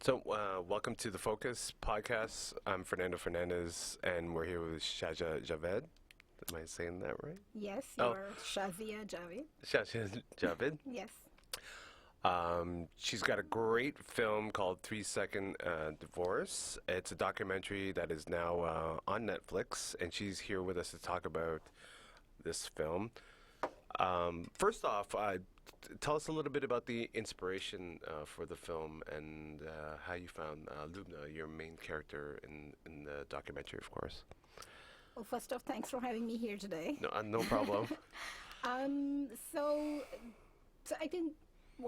Welcome to the Focus podcast. I'm Fernando Fernandez, and we're here with Shazia Javed. Am I saying that right? Yes, you're Shazia Javed. Shazia Javed. Yes. She's got a great film called 3 Second Divorce. It's a documentary that is now on Netflix, and she's here with us to talk about this film. First off, tell us a little bit about the inspiration for the film and how you found Lubna, your main character in the documentary, of course. Well, first off, thanks for having me here today. No problem. So I think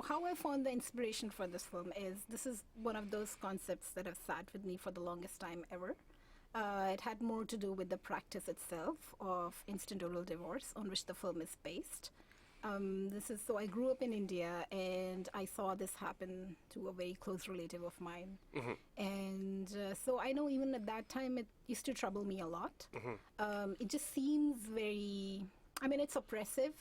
how I found the inspiration for this film is this is one of those concepts that have sat with me for the longest time ever. It had more to do with the practice itself of instant oral divorce, on which the film is based. So I grew up in India, and I saw this happen to a very close relative of mine. Mm-hmm. And so I know even at that time it used to trouble me a lot. Mm-hmm. It just seems very, it's oppressive,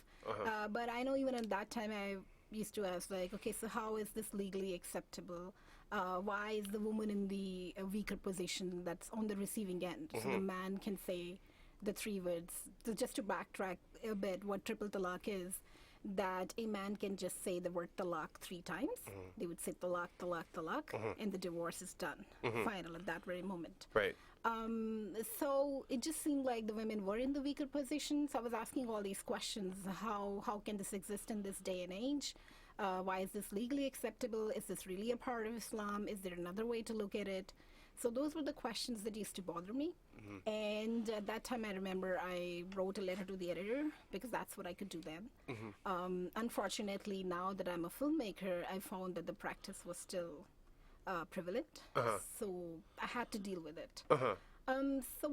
but I know even at that time I used to ask, like, okay, so how is this legally acceptable? Why is the woman in the weaker position that's on the receiving end? Mm-hmm. So the man can say the three words. So just to backtrack a bit, what triple talaq is, that a man can just say the word talaq 3 times. Mm-hmm. They would say talaq, talaq, talaq, Mm-hmm. and the divorce is done, final at that very moment. Right. So it just seemed like the women were in the weaker position. So I was asking all these questions. How can this exist in this day and age? Why is this legally acceptable? Is this really a part of Islam? Is there another way to look at it? So those were the questions that used to bother me. Mm-hmm. And at that time, I remember I wrote a letter to the editor because that's what I could do then. Mm-hmm. Unfortunately, now that I'm a filmmaker, I found that the practice was still prevalent. So I had to deal with it. So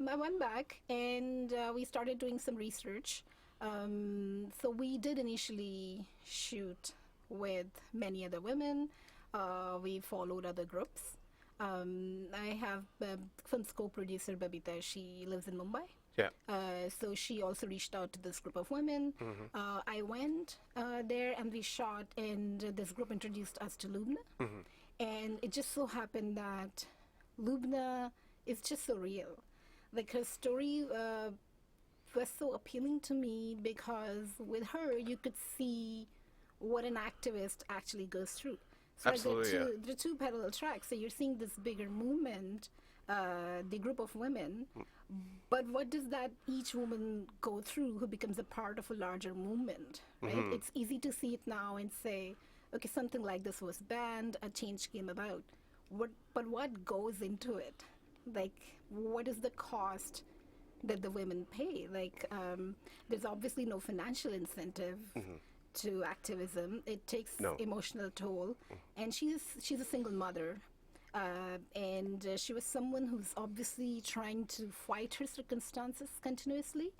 I went back and we started doing some research. So we did initially shoot with many other women. We followed other groups. I have film co-producer Babita. She lives in Mumbai. Yeah. So she also reached out to this group of women. I went there and we shot, and this group introduced us to Lubna. And it just so happened that Lubna is just so real. Like, her story was so appealing to me because with her you could see what an activist actually goes through. So Absolutely, there are two parallel tracks. So you're seeing this bigger movement, the group of women, but what does that each woman go through who becomes a part of a larger movement, right? It's easy to see it now and say, okay, something like this was banned, a change came about. But what goes into it? Like, what is the cost that the women pay? Like, there's obviously no financial incentive to activism. It takes emotional toll, and she's a single mother, and she was someone who's obviously trying to fight her circumstances continuously.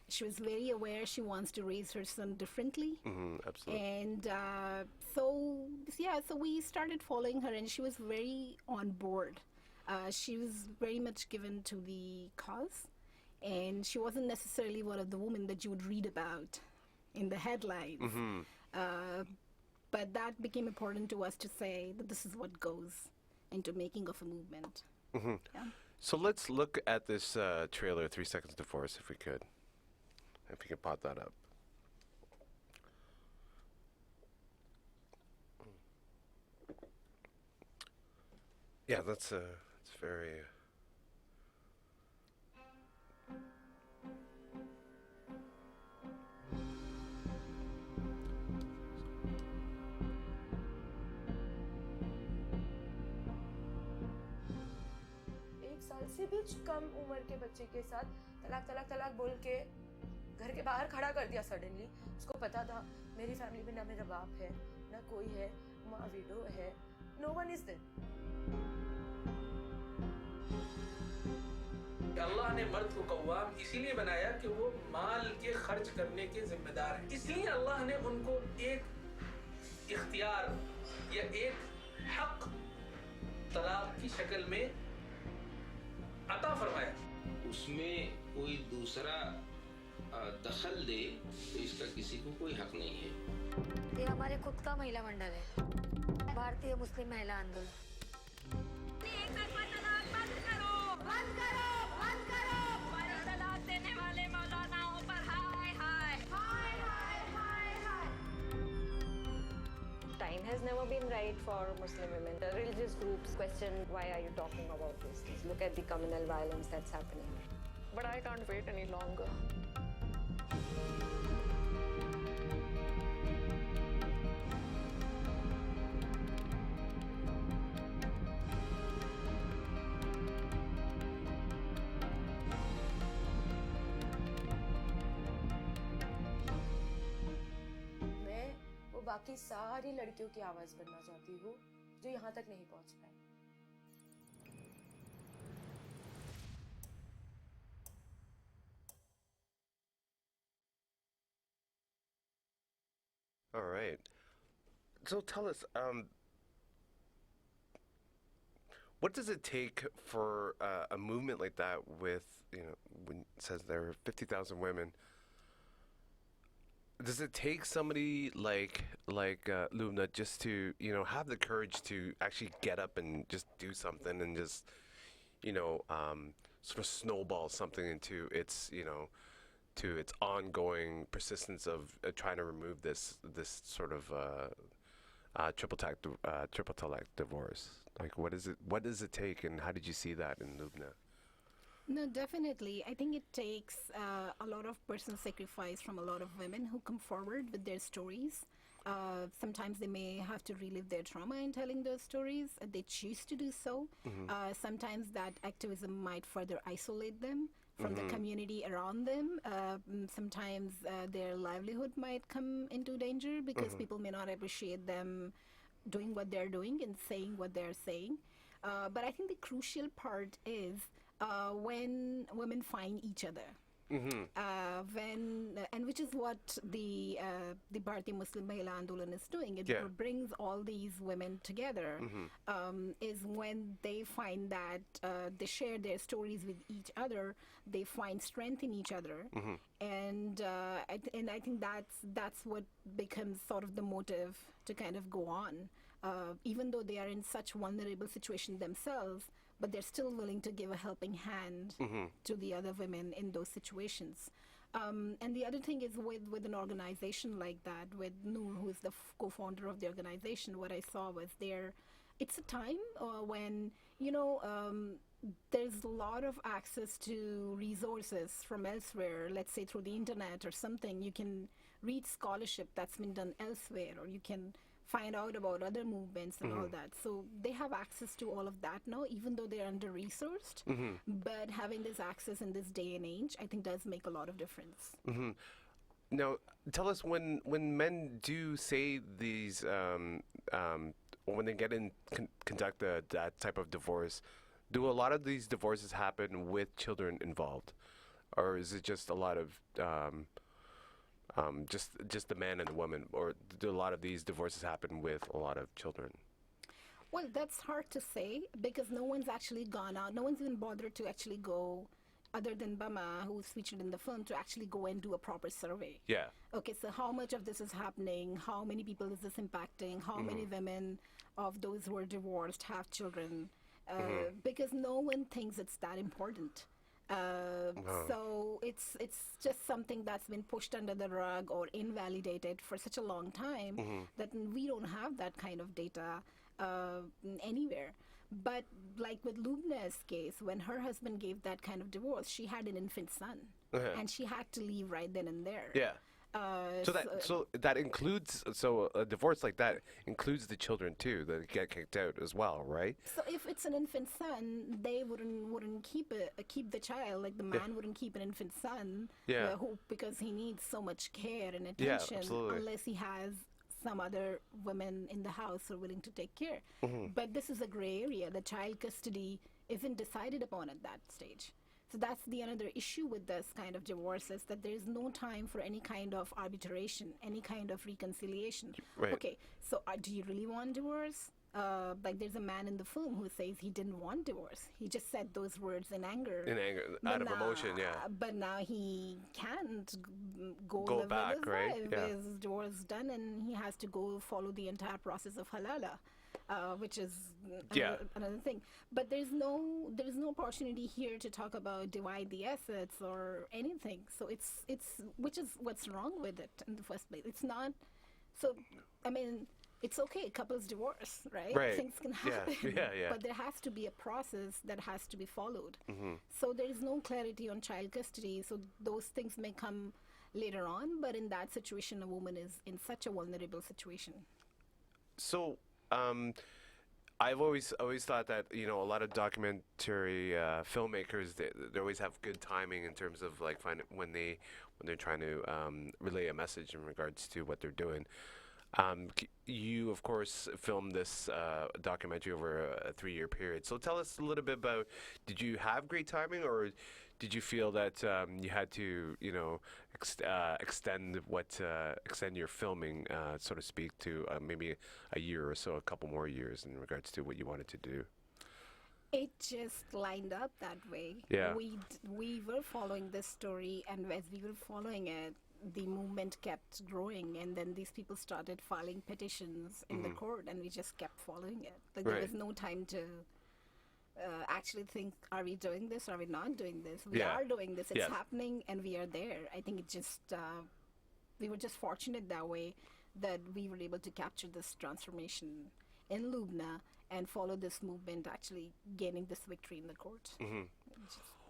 She was very aware she wants to raise her son differently. Absolutely. And so we started following her, and she was very on board. She was very much given to the cause, and she wasn't necessarily one of the women that you would read about in the headlines. But that became important to us to say that this is what goes into making of a movement. Yeah. So let's look at this trailer, 3 Seconds Divorce, if we could. If you could pop that up. Yeah, it's very... से भी कम उम्र के बच्चे के साथ तलाक तलाक तलाक बोल के घर के बाहर खड़ा कर दिया सडनली. उसको पता था मेरी फैमिली में ना मेरा बाप है ना कोई है, माँ विडो है, नो वन इज देयर. अल्लाह ने मर्द को कव्वाम इसीलिए बनाया कि वो माल के खर्च करने के जिम्मेदार हैं. इसलिए अल्लाह ने उनको एक इख्तियार या एक हक तलाक की शक्ल में अता फरमाया. उसमें कोई दूसरा दखल दे तो इसका किसी को कोई हक नहीं है. ये हमारे खुद का महिला मंडल है, भारतीय मुस्लिम महिला आंदोलन. Time has never been right for Muslim women. The religious groups question, why are you talking about this? Look at the communal violence that's happening. But I can't wait any longer. मैं वो बाकी सारी लड़कियों की आवाज बनना चाहती हूँ जो यहाँ तक नहीं पहुँच पाए. All right. So tell us, what does it take for a movement like that with, when it says there are 50,000 women, does it take somebody like Lubna just to, have the courage to actually get up and just do something and just, sort of snowball something into its, to its ongoing persistence of trying to remove this sort of triple talaq divorce? Like, what does it take, and how did you see that in Lubna? No, definitely. I think it takes a lot of personal sacrifice from a lot of women who come forward with their stories. Sometimes they may have to relive their trauma in telling those stories. They choose to do so. Sometimes that activism might further isolate them from the community around them. Sometimes their livelihood might come into danger because people may not appreciate them doing what they're doing and saying what they're saying. But I think the crucial part is when women find each other. And which is what the Bharatiya Muslim Mahila Andolan is doing. It brings all these women together. Is when they find that they share their stories with each other, they find strength in each other, and I think that's what becomes sort of the motive to kind of go on, even though they are in such vulnerable situation themselves. But they're still willing to give a helping hand to the other women in those situations. And the other thing is with an organization like that, with Noor, who is the co-founder of the organization, what I saw was it's a time when, there's a lot of access to resources from elsewhere, let's say through the internet or something. You can read scholarship that's been done elsewhere, or you can find out about other movements and all that. So they have access to all of that now, even though they're under-resourced. But having this access in this day and age, I think does make a lot of difference. Now, tell us, when men do say these, when they get in, conduct that type of divorce, do a lot of these divorces happen with children involved? Or is it just a lot of... just the man and the woman, or do a lot of these divorces happen with a lot of children? Well, that's hard to say because no one's actually gone out. No one's even bothered to actually go, other than Bama, who's featured in the film, to actually go and do a proper survey. Yeah. Okay, so how much of this is happening? How many people is this impacting? How many women of those who are divorced have children? Because no one thinks it's that important. So it's just something that's been pushed under the rug or invalidated for such a long time that we don't have that kind of data anywhere. But like with Lubna's case, when her husband gave that kind of divorce, she had an infant son, and she had to leave right then and there. Yeah. So that includes, a divorce like that includes the children too that get kicked out as well, right? So if it's an infant son, they wouldn't keep the child. Like the man wouldn't keep an infant son, because he needs so much care and attention, unless he has some other women in the house who are willing to take care. But this is a gray area. The child custody isn't decided upon at that stage. So that's the another issue with this kind of divorces, that there is no time for any kind of arbitration, any kind of reconciliation. Right. Okay, so do you really want divorce? Like there's a man in the film who says he didn't want divorce. He just said those words in anger. Out of emotion, yeah. But now he can't go live back, with his right? wife. Yeah. His divorce done, and he has to go follow the entire process of halala. which is Yeah. another thing. But there's no opportunity here to talk about divide the assets or anything. So it's which is what's wrong with it in the first place. It's not. So I mean, it's okay. Couples divorce, right? Right. Things can Yeah. happen. Yeah. But there has to be a process that has to be followed. Mm-hmm. So there is no clarity on child custody. So those things may come later on. But in that situation, a woman is in such a vulnerable situation. So, I've always thought that a lot of documentary filmmakers they always have good timing in terms of like when they're trying to relay a message in regards to what they're doing. You of course filmed this documentary over a 3-year period. So tell us a little bit about. Did you have great timing, or did you feel that you had to extend your filming, so to speak, to maybe a year or so, a couple more years in regards to what you wanted to do? It just lined up that way. Yeah. We were following this story, and as we were following it, the movement kept growing, and then these people started filing petitions in the court, and we just kept following it. Like there Right. was no time to actually think, are we doing this? Are we not doing this? We Yeah. are doing this. It's Yes. happening, and we are there. I think it just we were just fortunate that way that we were able to capture this transformation in Lubna and follow this movement, actually gaining this victory in the court.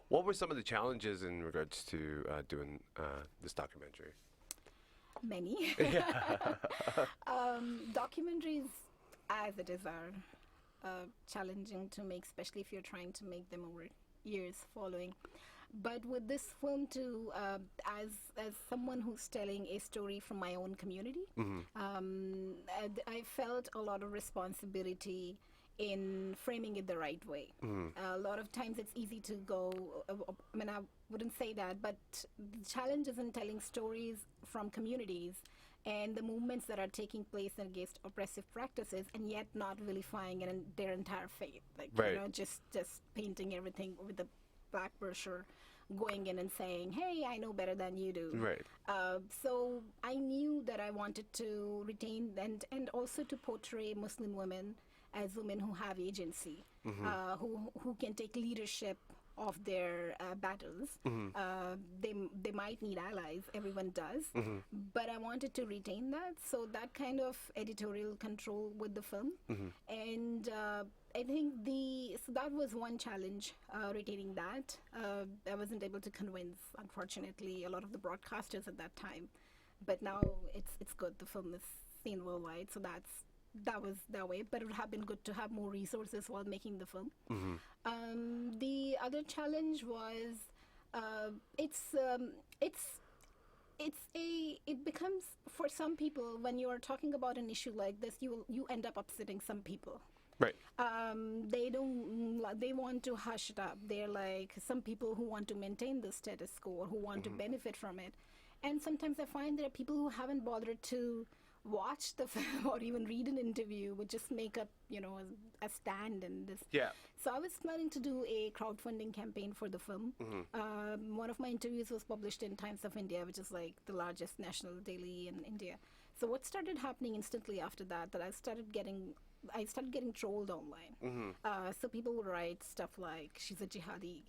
What were some of the challenges in regards to doing this documentary? Many. Documentaries, as it is, are challenging to make, especially if you're trying to make them over years following. But with this film too, as someone who's telling a story from my own community, I felt a lot of responsibility in framing it the right way. A lot of times it's easy to go, I mean, I wouldn't say that, but the challenge is in telling stories from communities and the movements that are taking place against oppressive practices, and yet not vilifying their entire faith. Like, Right. just painting everything with a black brochure, going in and saying, hey, I know better than you do. Right. So I knew that I wanted to retain and also to portray Muslim women as women who have agency, who can take leadership of their battles. They might need allies, everyone does, but I wanted to retain that, so that kind of editorial control with the film. And I think so that was one challenge, retaining that. I wasn't able to convince, unfortunately, a lot of the broadcasters at that time, but now it's good. The film is seen worldwide, so that was that way, but it would have been good to have more resources while making the film. The other challenge was it becomes, for some people, when you are talking about an issue like this, you end up upsetting some people. Right. They want to hush it up. They're like some people who want to maintain the status quo or who want to benefit from it. And sometimes I find there are people who haven't bothered to watch the film or even read an interview, would just make up, a stand and this. Yeah. So I was planning to do a crowdfunding campaign for the film. One of my interviews was published in Times of India, which is like the largest national daily in India. So what started happening instantly after that I started getting trolled online. So people would write stuff like, she's a jihadi,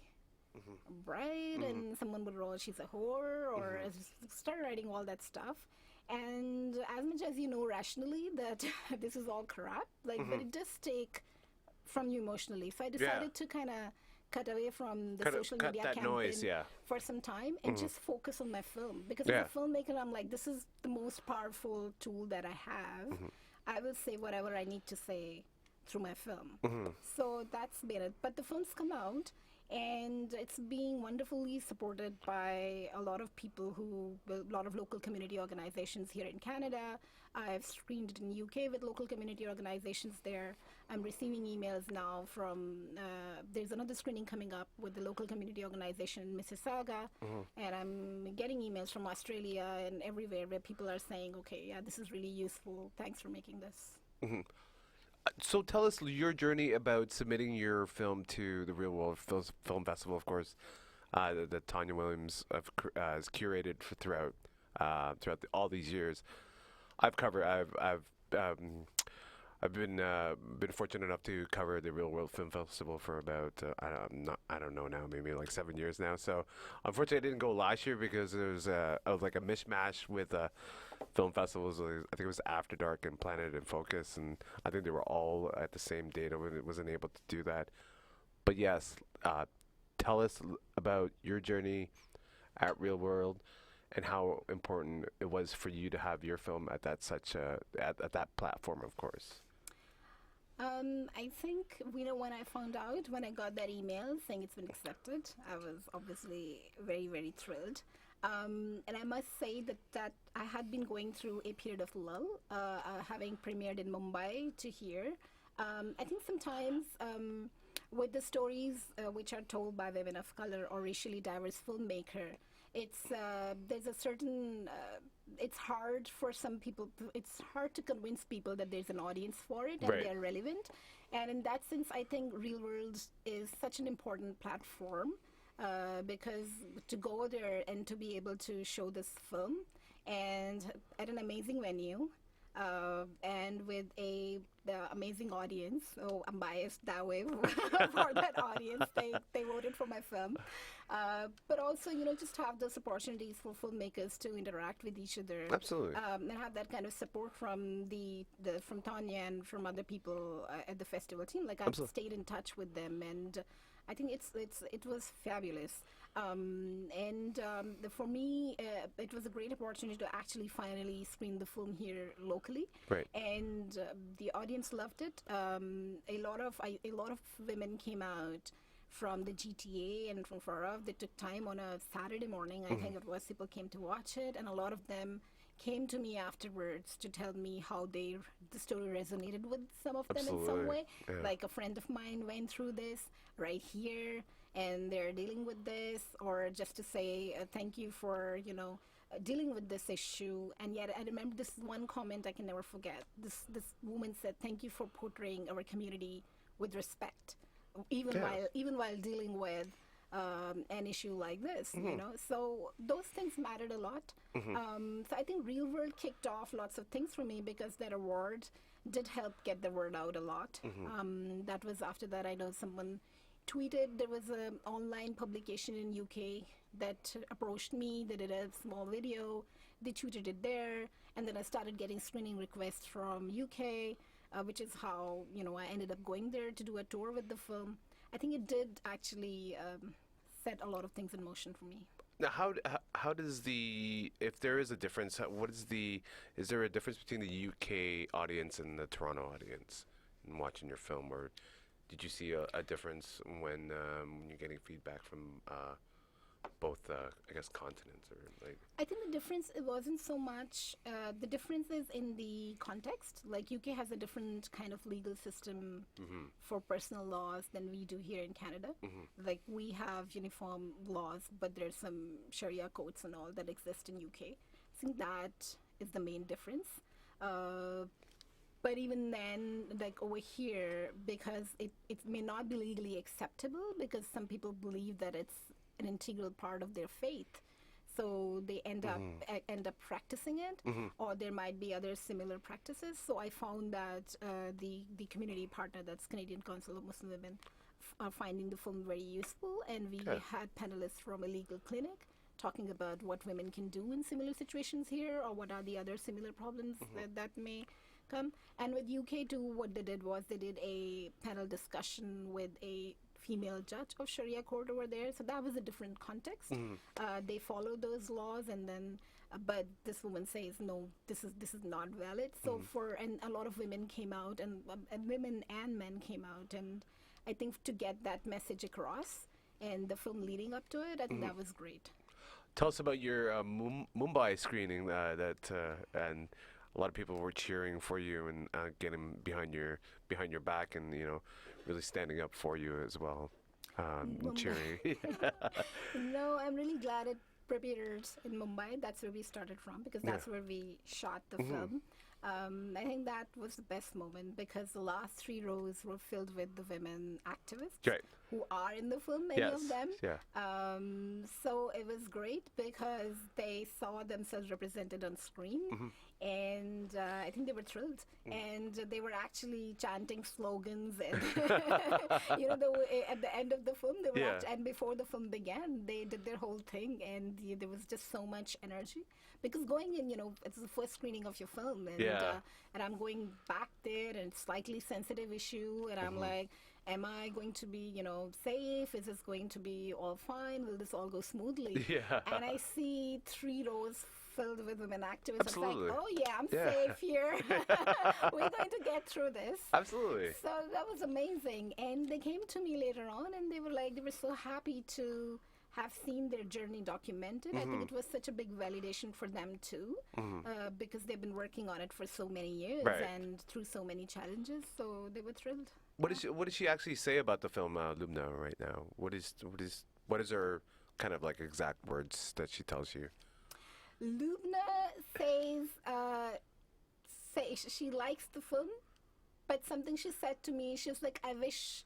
right? And someone would roll, she's a whore, or start writing all that stuff. And as much as you know rationally that this is all crap, but it does take from you emotionally. So I decided to kind of cut away from the social media that campaign noise, for some time and just focus on my film. Because as a filmmaker, I'm like, this is the most powerful tool that I have. I will say whatever I need to say through my film. So that's been it. But the film's come out, and it's being wonderfully supported by a lot of people a lot of local community organizations here in Canada. I've screened it in UK with local community organizations there. I'm receiving emails now from, there's another screening coming up with the local community organization in Mississauga, and I'm getting emails from Australia and everywhere where people are saying, okay, yeah, this is really useful. Thanks for making this. So tell us your journey about submitting your film to the Real World Film Festival, of course, that Tanya Williams has curated throughout all these years. I've I've been fortunate enough to cover the Real World Film Festival for about I don't know now, maybe like 7 years now. So unfortunately, I didn't go last year because there was like a mishmash with film festivals. I think it was After Dark and Planet and Focus, and I think they were all at the same date. I wasn't able to do that. But yes, tell us about your journey at Real World and how important it was for you to have your film at at that platform, of course. I think, when I found out, when I got that email saying it's been accepted, I was obviously very, very thrilled. And I must say that I had been going through a period of lull, having premiered in Mumbai to here. I think sometimes with the stories which are told by women of color or racially diverse filmmaker, there's a certain it's hard for some people it's hard to convince people that there's an audience for it and Right. they're relevant. And in that sense, I think Real World is such an important platform because to go there and to be able to show this film and at an amazing venue and with the amazing audience. Oh, I'm biased that way for that audience. They voted for my film. But also, just have those opportunities for filmmakers to interact with each other. Absolutely. And have that kind of support from from Tanya and from other people at the festival team. Like I've Absolutely. stayed in touch with them, and I think it was fabulous. For me, it was a great opportunity to actually finally screen the film here locally. Right. And the audience loved it. A lot of women came out from the GTA and from far off. They took time on a Saturday morning, I think it was. People came to watch it, and a lot of them came to me afterwards to tell me how the story resonated with some of them in some Absolutely. way. Yeah. Like a friend of mine went through this right here, and they're dealing with this, or just to say thank you for dealing with this issue. And yet I remember this one comment I can never forget. This woman said, "Thank you for portraying our community with respect, even Yeah. while dealing with an issue like this." So those things mattered a lot. So I think Real World kicked off lots of things for me because that award did help get the word out a lot. That was after that. I know someone tweeted there was an online publication in UK that approached me. They did a small video. They tweeted it there, and then I started getting screening requests from UK, which is how I ended up going there to do a tour with the film. I think it did actually set a lot of things in motion for me. Now, how does if there is a difference, is there a difference between the UK audience and the Toronto audience in watching your film, or did you see a difference when you're getting feedback from both, I guess, continents, or like? I think the difference, it wasn't so much, the difference is in the context. Like UK has a different kind of legal system for personal laws than we do here in Canada. Like we have uniform laws, but there's some Sharia codes and all that exist in UK. I think that is the main difference. But even then, like over here, because it may not be legally acceptable, because some people believe that it's an integral part of their faith, so they end up practicing it, or there might be other similar practices. So I found that the community partner, that's Canadian Council of Muslim Women, are finding the film very useful, and we had panelists from a legal clinic talking about what women can do in similar situations here, or what are the other similar problems that may come. And with UK too, what they did was they did a panel discussion with a female judge of Sharia court over there, so that was a different context. They followed those laws, and then but this woman says no, this is not valid. So and a lot of women came out, and women and men came out, and I think to get that message across and the film leading up to it, I think that was great. Tell us about your Mumbai screening and a lot of people were cheering for you and getting behind your back, and really standing up for you as well, and cheering. No, I'm really glad it premiered in Mumbai. That's where we started from, because that's where we shot the film. I think that was the best moment, because the last 3 rows were filled with the women activists Right. who are in the film, many of them. Yeah. So it was great because they saw themselves represented on screen, And I think they were thrilled, and they were actually chanting slogans, and at the end of the film, they were and before the film began, they did their whole thing, and there was just so much energy. Because going in, it's the first screening of your film, and I'm going back there, and it's slightly sensitive issue, and I'm like, am I going to be, safe? Is this going to be all fine? Will this all go smoothly? Yeah. And I see 3 rows filled with women activists. Absolutely. It's like, oh yeah, I'm safe here. We're going to get through this. Absolutely. So that was amazing. And they came to me later on, and they were so happy to have seen their journey documented. I think it was such a big validation for them too, because they've been working on it for so many years and through so many challenges. So they were thrilled. What does she actually say about the film Lubna right now? What is her kind of like exact words that she tells you? Lubna says she likes the film, but something she said to me, she was like, I wish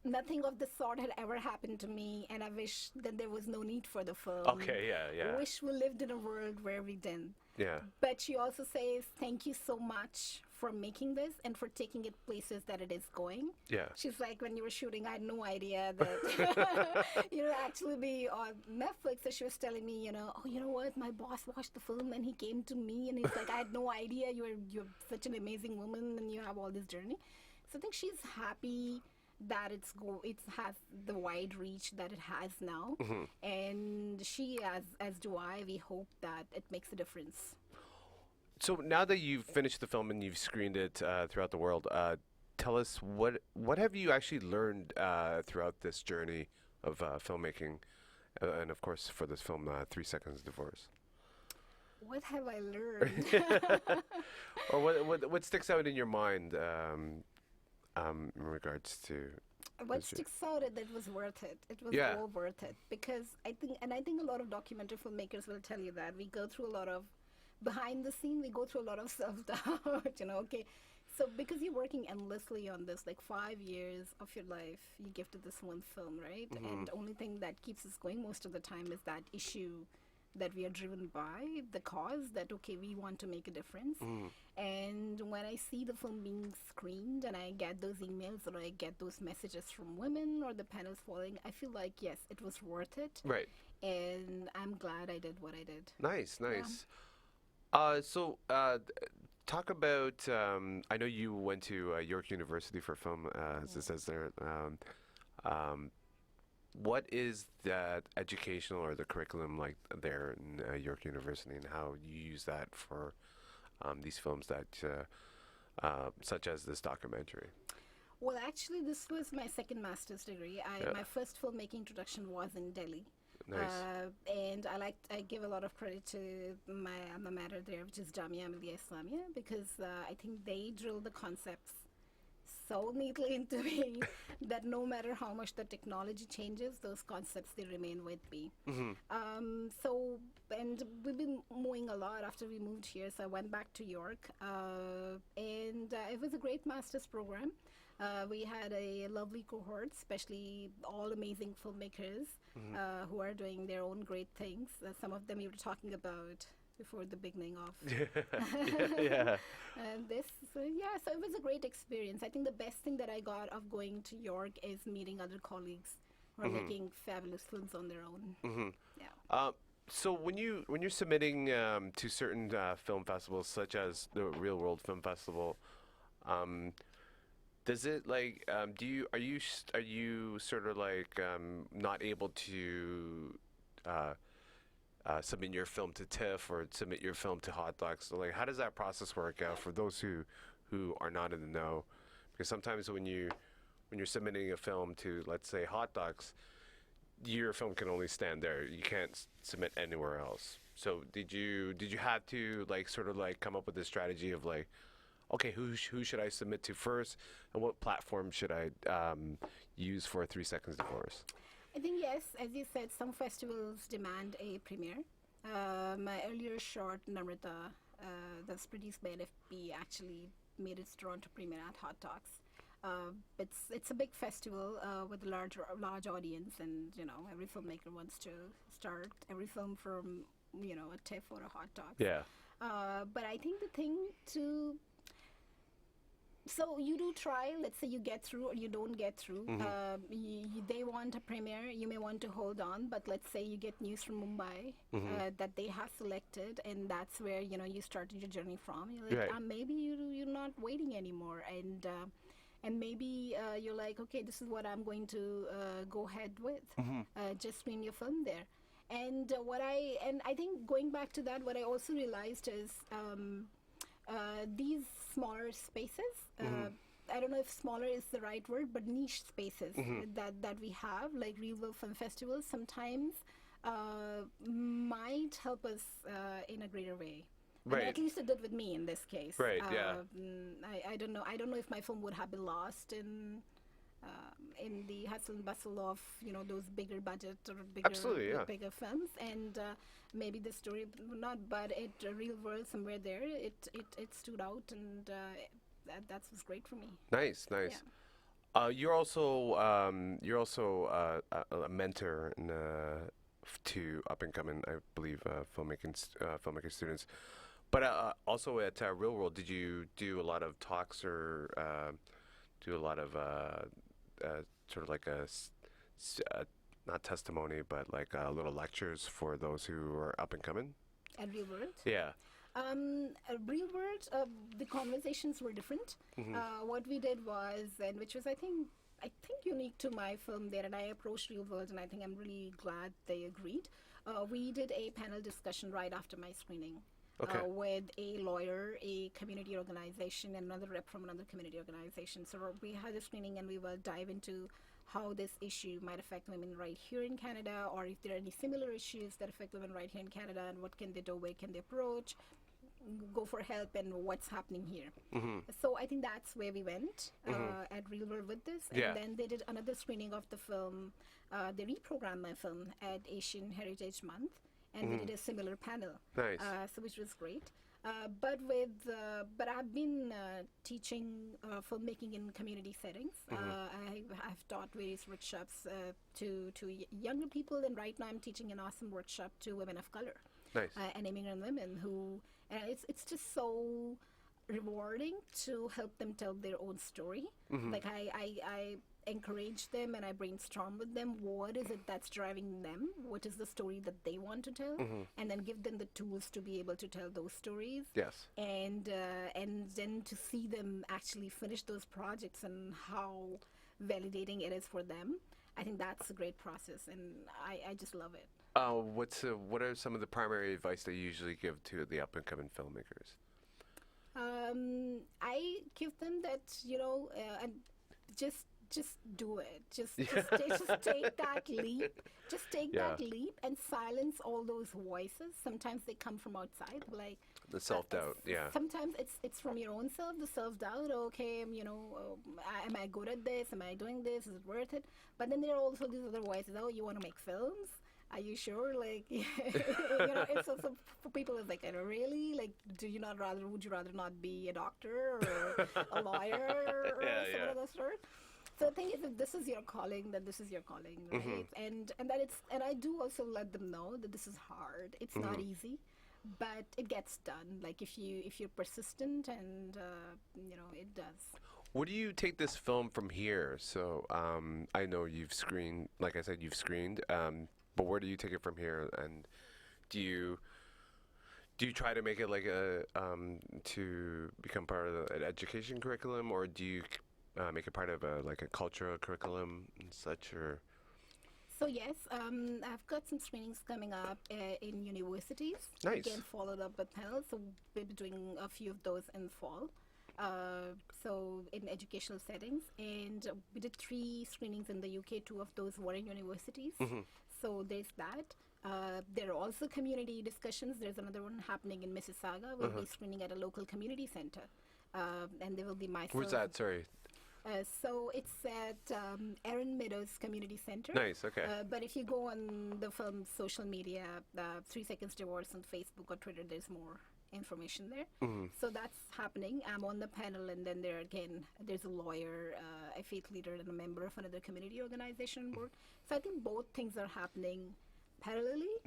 nothing of the sort had ever happened to me, and I wish that there was no need for the film. Okay, yeah. I wish we lived in a world where we didn't. Yeah. But she also says, thank you so much for making this and for taking it places that it is going. Yeah. She's like, when you were shooting, I had no idea that actually be on Netflix. So she was telling me, oh, you know what? My boss watched the film and he came to me and he's like, I had no idea you're such an amazing woman and you have all this journey. So I think she's happy that it has the wide reach that it has now, and she, as do I, we hope that it makes a difference. So now that you've finished the film and you've screened it throughout the world, tell us what have you actually learned throughout this journey of filmmaking, and of course for this film, 3 Seconds Divorce. What have I learned? Or what sticks out in your mind? In regards to what sticks out that was worth it. It was all worth it, because I think a lot of documentary filmmakers will tell you that we go through a lot of behind the scene. We go through a lot of self-doubt. Okay. So because you're working endlessly on this, like 5 years of your life, you give to this one film, right? And the only thing that keeps us going most of the time is that issue that we are driven by, the cause that, okay, we want to make a difference. And when I see the film being screened and I get those emails or I get those messages from women or the panels following, I feel like, yes, it was worth it. Right. And I'm glad I did what I did. Nice. So talk about, I know you went to York University for film, as it says there. What is that educational or the curriculum like there in York University, and how you use that for these films that, such as this documentary? Well, actually, this was my second master's degree. My first filmmaking introduction was in Delhi. Nice. And I give a lot of credit to my alma mater there, which is Jamia Millia Islamia, because I think they drill the concepts so neatly into me that no matter how much the technology changes, those concepts, they remain with me. And we've been moving a lot after we moved here, so I went back to York, and it was a great master's program. We had a lovely cohort, especially all amazing filmmakers who are doing their own great things. Some of them you were talking about before the beginning of Yeah. so it was a great experience. I think the best thing that I got of going to York is meeting other colleagues who are making fabulous films on their own. So when you're submitting to certain film festivals, such as the Real World Film Festival, does it like are you sort of like not able to submit your film to TIFF or submit your film to Hot Docs? So like, how does that process work out for those who are not in the know? Because sometimes when you're submitting a film to, let's say, Hot Docs, your film can only stand there. You can't submit anywhere else. So did you have to like sort of like come up with this strategy of like, okay, who should I submit to first, and what platform should I use for 3 Seconds Divorce? I think, yes, as you said, some festivals demand a premiere. My earlier short, Namrata, that's produced by NFP, actually made its Toronto premiere at Hot Docs. It's a big festival with a large audience, and every filmmaker wants to start every film from a TIFF or a Hot Docs. Yeah. But I think the thing to so you do try, let's say you get through or you don't get through. They want a premiere, you may want to hold on, but let's say you get news from Mumbai that they have selected, and that's where, you started your journey from. You're like, Right. maybe you're not waiting anymore, and maybe you're like, okay, this is what I'm going to go ahead with. Just screen your film there. And I think going back to that, what I also realized is these smaller spaces. I don't know if smaller is the right word, but niche spaces that we have, like Real World Film Festivals, sometimes might help us in a greater way. I mean, Right. at least it did with me in this case. Right, yeah. I don't know. I don't know if my film would have been lost in the hustle and bustle of those bigger budget or Absolutely, yeah. bigger films, and maybe the story would not. But Real World, somewhere there, it stood out, and that was great for me. Nice. You're also a mentor to up and coming, I believe, filmmaker students. But also at Real World, did you do a lot of talks or do a lot of sort of like not testimony, but like little lectures for those who are up and coming? At Real World? Yeah. Real World, the conversations were different. What we did was, and which was I think unique to my film there, and I approached Real World, and I think I'm really glad they agreed. We did a panel discussion right after my screening. Okay. With a lawyer, a community organization, and another rep from another community organization. So we had a screening, and we will dive into how this issue might affect women right here in Canada, or if there are any similar issues that affect women right here in Canada, and what can they do, where can they approach, go for help, and what's happening here. So I think that's where we went at Real World with this. And Yeah. then they did another screening of the film. They reprogrammed my film at Asian Heritage Month, and we did a similar panel. Nice. So which was great. But I've been teaching filmmaking in community settings. I've taught various workshops to younger people, and right now I'm teaching an awesome workshop to women of color. Nice. And immigrant women who, and it's just so rewarding to help them tell their own story. Like I encourage them, and I brainstorm with them, what is it that's driving them, what is the story that they want to tell, and then give them the tools to be able to tell those stories. Yes. And then to see them actually finish those projects and how validating it is for them. I think that's a great process, and I just love it. What are some of the primary advice that you usually give to the up and coming filmmakers? I give them that, and just do it. Just take that leap. Just take that leap and silence all those voices. Sometimes they come from outside, like The self-doubt, yeah. Sometimes it's from your own self, the self-doubt. Okay, am I good at this? Am I doing this? Is it worth it? But then there are also these other voices. Oh, you want to make films? Are you sure? Like, it's also for people. It's like, really? Like, would you rather not be a doctor or a lawyer or some other sort? So the thing is, if this is your calling, then this is your calling, right? And I do also let them know that this is hard. It's not easy, but it gets done. Like if you're persistent, and it does. Where do you take this film from here? So I know you've screened, like I said, but where do you take it from here? And do you try to make it like to become part of an education curriculum, or do you make it part of a cultural curriculum and such, or? So yes, I've got some screenings coming up in universities. Nice. Again, followed up with panels. So we'll be doing a few of those in fall. So in educational settings, and we did 3 screenings in the UK. 2 of those were in universities. So there's that. There are also community discussions. There's another one happening in Mississauga. We'll be screening at a local community center, and there will be myself. Where's that? Sorry. So it's at Erin Meadows Community Center. Nice, okay. But if you go on the film's social media, 3 Seconds Divorce on Facebook or Twitter, there's more information there. So that's happening. I'm on the panel, and then there's a lawyer, a faith leader, and a member of another community organization on board. So I think both things are happening parallelly.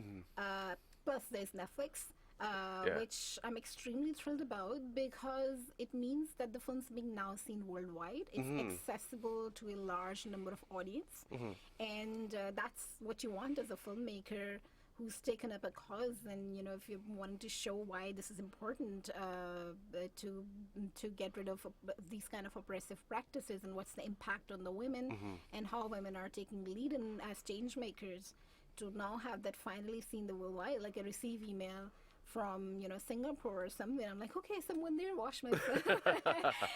Plus there's Netflix. Yeah. which I'm extremely thrilled about because it means that the film's being now seen worldwide. It's accessible to a large number of audience, and that's what you want as a filmmaker who's taken up a cause. And if you want to show why this is important, to get rid of these kind of oppressive practices and what's the impact on the women, and how women are taking lead in as change makers, to now have that finally seen the worldwide. Like I receive email from Singapore or somewhere. I'm like, okay, someone there watched my film.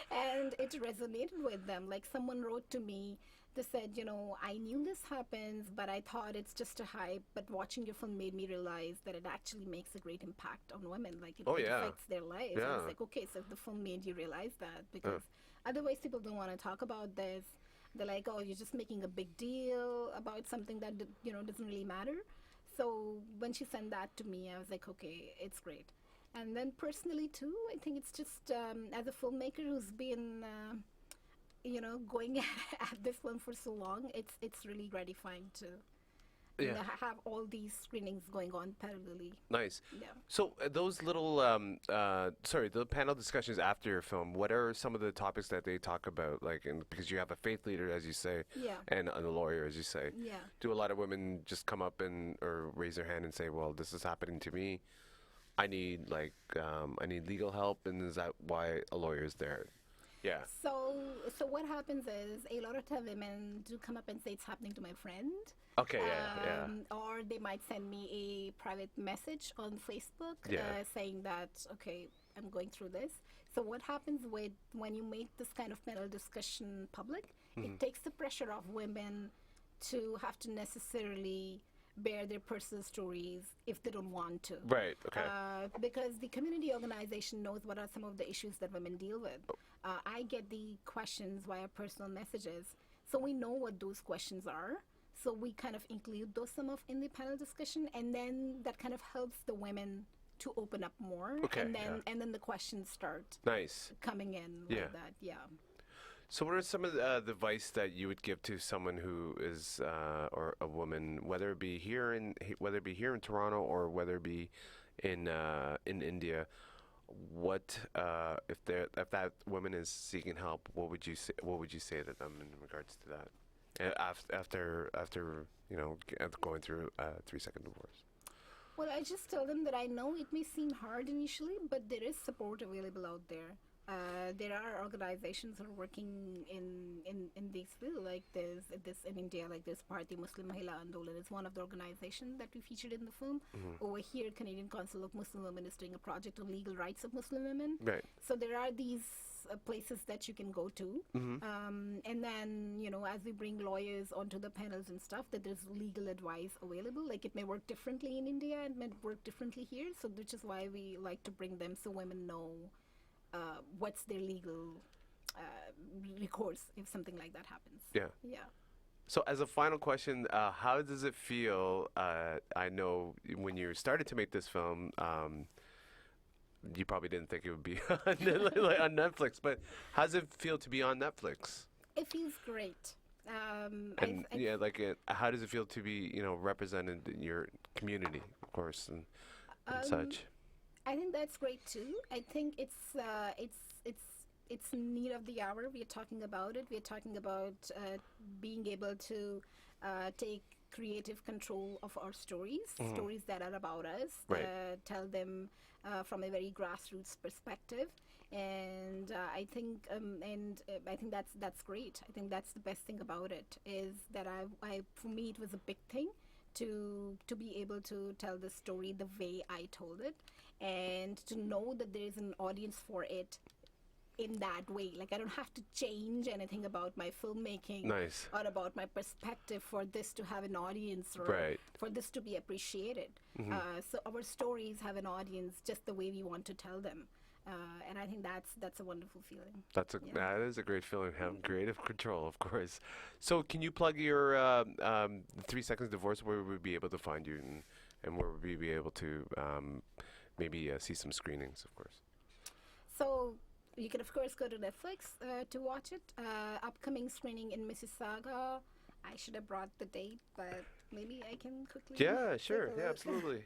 And it resonated with them. Like someone wrote to me, they said, I knew this happens, but I thought it's just a hype, but watching your film made me realize that it actually makes a great impact on women. Like it affects their lives. Yeah. I was like, okay, so the film made you realize that, because otherwise people don't want to talk about this. They're like, oh, you're just making a big deal about something that doesn't really matter. So when she sent that to me, I was like, okay, it's great. And then personally too, I think it's just as a filmmaker who's been going at this film for so long, it's really gratifying to have all these screenings going on parallelly. Nice. Yeah. So those little, the panel discussions after your film, what are some of the topics that they talk about? Like, because you have a faith leader, as you say, and a lawyer, as you say. Yeah. Do a lot of women just come up or raise their hand and say, well, this is happening to me. I need legal help, and is that why a lawyer is there? Yeah. So what happens is a lot of time women do come up and say it's happening to my friend. Okay, yeah. Or they might send me a private message on Facebook saying that, okay, I'm going through this. So what happens when you make this kind of panel discussion public, it takes the pressure off women to have to necessarily bear their personal stories if they don't want to. Right, okay. Because the community organization knows what are some of the issues that women deal with. I get the questions via personal messages, so we know what those questions are. So we kind of include those in the panel discussion, and then that kind of helps the women to open up more. Okay, and then the questions start coming in like that. Yeah. So what are some of the advice that you would give to someone who is or a woman, whether it be here in Toronto or whether it be in India? What if that woman is seeking help? What would you say to them in regards to that? After going through a 3-second divorce. Well, I just tell them that I know it may seem hard initially, but there is support available out there. There are organizations that are working in this field, like there's this in India, like there's Bharati Muslim Mahila Andolan is one of the organizations that we featured in the film. Over here, Canadian Council of Muslim Women is doing a project on legal rights of Muslim women. Right. So there are these places that you can go to, and then as we bring lawyers onto the panels and stuff, that there's legal advice available. Like it may work differently in India and may work differently here, so which is why we like to bring them so women know what's their legal recourse if something like that happens. Yeah. So as a final question, how does it feel? I know when you started to make this film, you probably didn't think it would be on Netflix, but how does it feel to be on Netflix? It feels great. How does it feel to be, represented in your community, of course, and such? I think that's great too. I think it's need of the hour. We are talking about it. We are talking about being able to take creative control of our stories that are about us, tell them from a very grassroots perspective, and I think that's great. I think that's the best thing about it, is that for me it was a big thing to be able to tell the story the way I told it, and to know that there is an audience for it in that way. Like I don't have to change anything about my filmmaking or about my perspective for this to have an audience or for this to be appreciated. So our stories have an audience just the way we want to tell them. And I think that's a wonderful feeling. That is a great feeling. Have creative control, of course. So can you plug your 3 Seconds Divorce, where we would be able to find you, and where would we be able to maybe see some screenings, of course? So you can, of course, go to Netflix to watch it. Upcoming screening in Mississauga. I should have brought the date, but maybe I can quickly... Yeah, sure. Yeah, absolutely.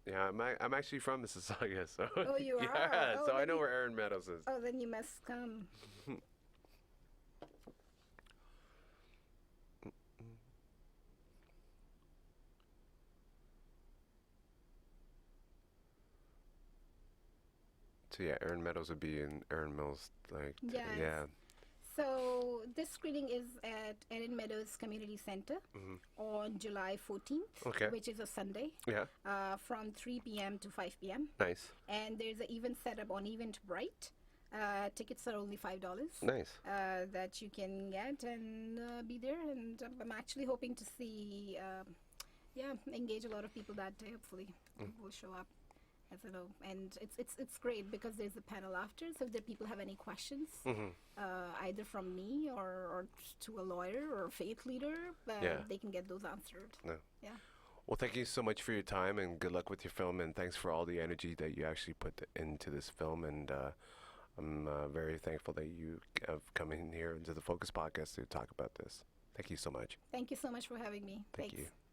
Yeah, I'm actually from Mississauga, so. Oh, you yeah, are? Oh, so I then know you- where Erin Meadows is. Oh, then you must come. So yeah, Erin Meadows would be in Erin Mills, like. Yes. Yeah. So this screening is at Erin Meadows Community Center on July 14th, Okay. which is a Sunday, Yeah. from 3 p.m. to 5 p.m. Nice. And there's an event set up on Eventbrite. Tickets are only $5 Nice. that you can get and be there. And I'm actually hoping to see, engage a lot of people that day. Hopefully, will show up. As I know, and it's great because there's a panel after. So if the people have any questions, either from me or to a lawyer or a faith leader, Yeah. they can get those answered. No. Yeah. Well, thank you so much for your time and good luck with your film. And thanks for all the energy that you actually put into this film. And I'm very thankful that you have come in here into the Focus Podcast to talk about this. Thank you so much. Thank you so much for having me. Thank Thanks. you.